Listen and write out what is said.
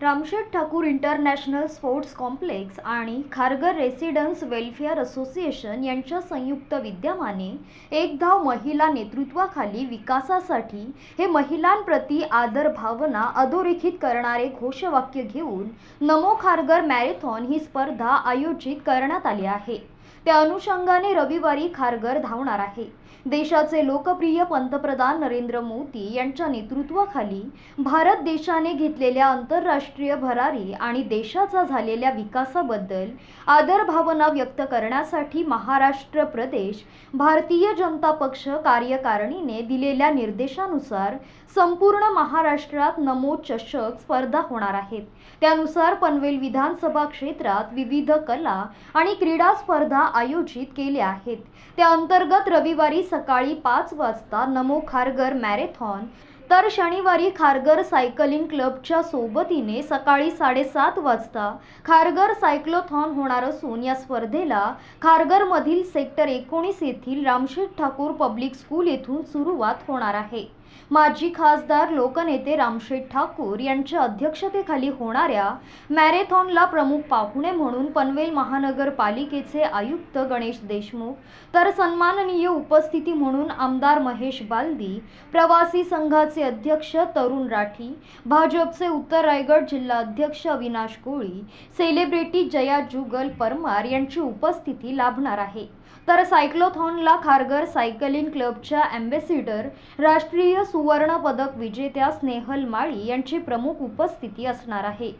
Ramsheth Thakur international sports complex आणि Kharghar residents welfare association यांच्या संयुक्त विद्यमाने एक धाव महिला नेतृत्वाखाली विकासासाठी हे महिलांप्रती आदर भावना अधोरेखित करणारे घोषवाक्य घेऊन नमो खारघर मॅरेथॉन ही स्पर्धा आयोजित करण्यात आली आहे। त्या अनुषंगाने रविवारी खारघर धावणार आहे। देशाचे लोकप्रिय पंतप्रधान नरेंद्र मोदी यांच्या नेतृत्वाखाली भारत देशाने घेतलेल्या आंतरराष्ट्रीय भरारी आणि देशाचा झालेल्या विकासाबद्दल आदर भावना व्यक्त करण्यासाठी महाराष्ट्र प्रदेश भारतीय जनता पक्ष कार्यकारिणीने दिलेल्या निर्देशानुसार संपूर्ण महाराष्ट्रात नमो चषक स्पर्धा होणार आहेत। त्यानुसार पनवेल विधानसभा क्षेत्रात विविध कला आणि क्रीडा स्पर्धा आयोजित केल्या आहेत। त्या अंतर्गत रविवारी सकाळी 5 वाजता नमो खारघर मॅरेथॉन तर शनिवारी खारघर सायकलिंग क्लबच्या सोबतीने सकाळी 7:30 वाजता खारघर सायक्लोथॉन होणार असून या स्पर्धेला खारघरमधील सेक्टर 19 येथील रामशेठ ठाकूर पब्लिक स्कूल येथून सुरुवात होणार आहे। माजी खासदार लोकनेते रामशेठ ठाकूर यांच्या अध्यक्षतेखाली होणाऱ्या मॅरेथॉनला प्रमुख पाहुणे म्हणून पनवेल महानगरपालिकेचे आयुक्त गणेश देशमुख तर सन्माननीय उपस्थिती म्हणून आमदार महेश बालदी, प्रवासी संघाचे अध्यक्ष तरुण राठी, भाजपचे उत्तर रायगड जिल्हा अध्यक्ष अविनाश कोळी, सेलिब्रिटी जया जुगल परमार यांची उपस्थिती लाभणार आहे। तर सायक्लोथॉनला खारघर सायकलिंग क्लबच्या अँबॅसिडर राष्ट्रीय सुवर्ण पदक विजेत्या स्नेहल माळी यांची प्रमुख उपस्थिती असणार आहे।